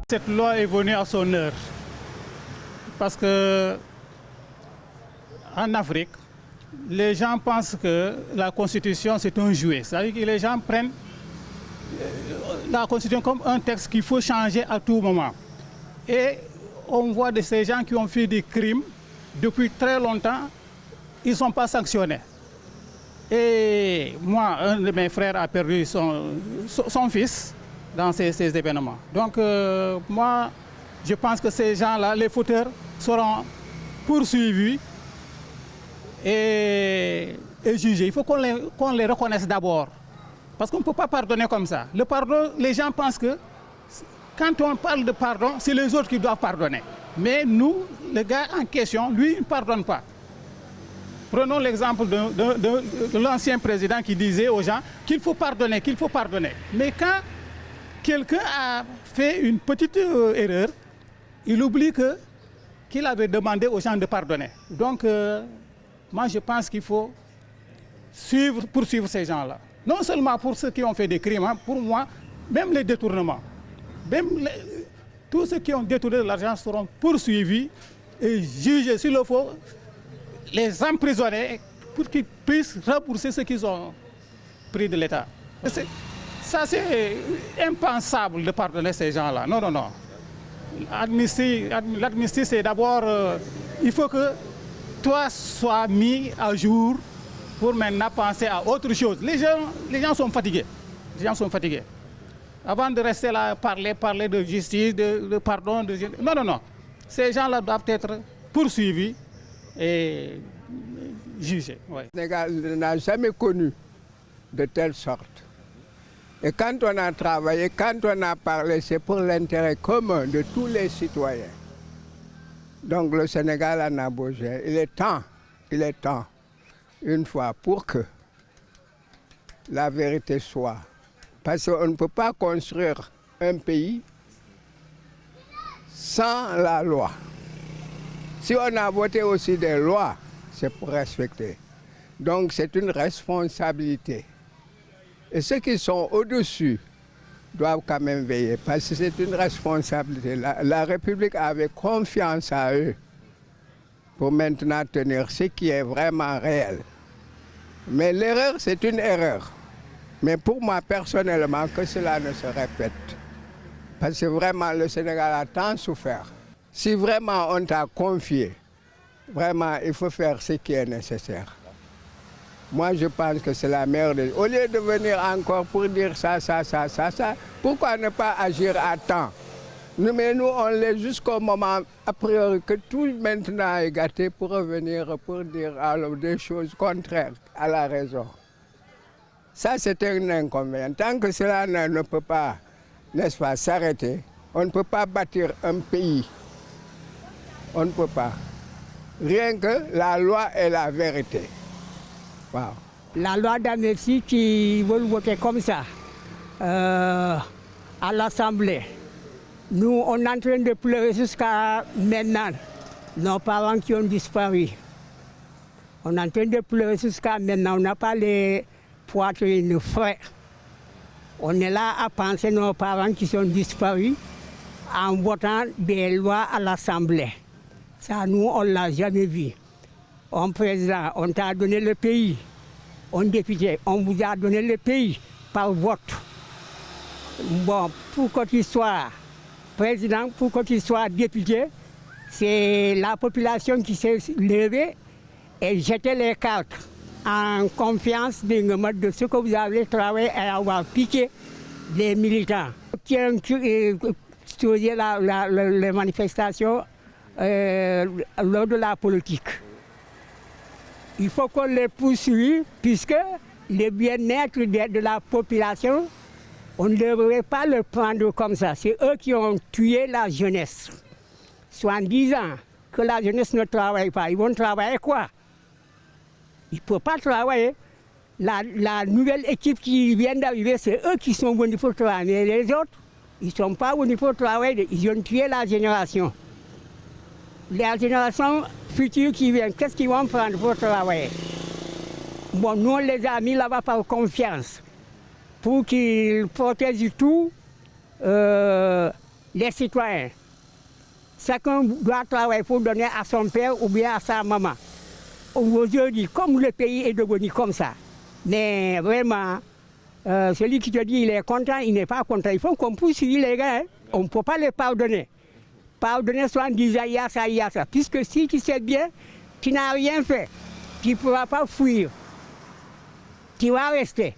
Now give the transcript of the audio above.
Cette loi est venue à son heure parce que en Afrique, les gens pensent que la Constitution c'est un jouet. C'est-à-dire que les gens prennent la Constitution comme un texte qu'il faut changer à tout moment. Et on voit de ces gens qui ont fait des crimes depuis très longtemps, ils ne sont pas sanctionnés. Et moi, un de mes frères a perdu son fils dans ces événements. Donc moi, je pense que ces gens-là, les fauteurs, seront poursuivis et jugés. Il faut qu'on les reconnaisse d'abord. Parce qu'on ne peut pas pardonner comme ça. Le pardon, les gens pensent que quand on parle de pardon, c'est les autres qui doivent pardonner. Mais nous, le gars en question, lui, il ne pardonne pas. Prenons l'exemple de l'ancien président qui disait aux gens qu'il faut pardonner, qu'il faut pardonner. Mais quand quelqu'un a fait une petite erreur, il oublie qu'il avait demandé aux gens de pardonner. Donc, moi, je pense qu'il faut poursuivre ces gens-là. Non seulement pour ceux qui ont fait des crimes, hein, pour moi, même les détournements. Tous ceux qui ont détourné de l'argent seront poursuivis et jugés s'il le faut, les emprisonner pour qu'ils puissent rembourser ce qu'ils ont pris de l'État. Ça, c'est impensable de pardonner ces gens-là. Non, non, non. L'amnistie, c'est d'abord, il faut que toi sois mis à jour pour maintenant penser à autre chose. Les gens sont fatigués. Les gens sont fatigués. Avant de rester là, parler de justice, de pardon, non, non, non. Ces gens-là doivent être poursuivis et jugés. Ouais. Le Sénégal n'a jamais connu de telle sorte. Et quand on a travaillé, quand on a parlé, c'est pour l'intérêt commun de tous les citoyens. Donc le Sénégal en a besoin. Il est temps, une fois, pour que la vérité soit. Parce qu'on ne peut pas construire un pays sans la loi. Si on a voté aussi des lois, c'est pour respecter. Donc c'est une responsabilité. Et ceux qui sont au-dessus doivent quand même veiller, parce que c'est une responsabilité. La République avait confiance à eux pour maintenant tenir ce qui est vraiment réel. Mais l'erreur, c'est une erreur. Mais pour moi, personnellement, que cela ne se répète. Parce que vraiment, le Sénégal a tant souffert. Si vraiment on t'a confié, vraiment, il faut faire ce qui est nécessaire. Moi, je pense que c'est la meilleure des... Au lieu de venir encore pour dire ça, pourquoi ne pas agir à temps? Mais nous, on l'est jusqu'au moment, a priori, que tout maintenant est gâté pour revenir, pour dire alors, des choses contraires à la raison. Ça, c'est un inconvénient. Tant que cela ne peut pas, n'est-ce pas, s'arrêter, on ne peut pas bâtir un pays. On ne peut pas. Rien que la loi et la vérité. Wow. La loi d'amnistie qui veut voter comme ça à l'Assemblée. Nous, on est en train de pleurer jusqu'à maintenant. Nos parents qui ont disparu. On est en train de pleurer jusqu'à maintenant. On n'a pas les poitrines frais. On est là à penser nos parents qui sont disparus en votant des lois à l'Assemblée. Ça, nous, on ne l'a jamais vu. Un président, on t'a donné le pays. Un député, on vous a donné le pays par vote. Bon, pour que tu sois président, pour que tu sois député, c'est la population qui s'est levée et jeté les cartes en confiance de ce que vous avez travaillé et avoir piqué les militants qui ont étudié les manifestations lors de la politique. Il faut qu'on les poursuive puisque le bien-être de la population, on ne devrait pas le prendre comme ça. C'est eux qui ont tué la jeunesse. Soit en disant que la jeunesse ne travaille pas, ils vont travailler quoi? Ils ne peuvent pas travailler. La nouvelle équipe qui vient d'arriver, c'est eux qui sont venus pour travailler. Mais les autres, ils ne sont pas venus pour travailler, ils ont tué la génération. La génération future qui vient, qu'est-ce qu'ils vont prendre pour travailler? Bon, nous, on les a mis là-bas par confiance, pour qu'ils protègent tout, les citoyens. Chacun doit travailler pour donner à son père ou bien à sa maman. Aujourd'hui, comme le pays est devenu comme ça, mais vraiment, celui qui te dit il est content, il n'est pas content. Il faut qu'on poursuive les gars. Hein. On ne peut pas les pardonner. Pardonner soit en disant il y a ça. Puisque si tu sais bien, tu n'as rien fait. Tu ne pourras pas fuir. Tu vas rester.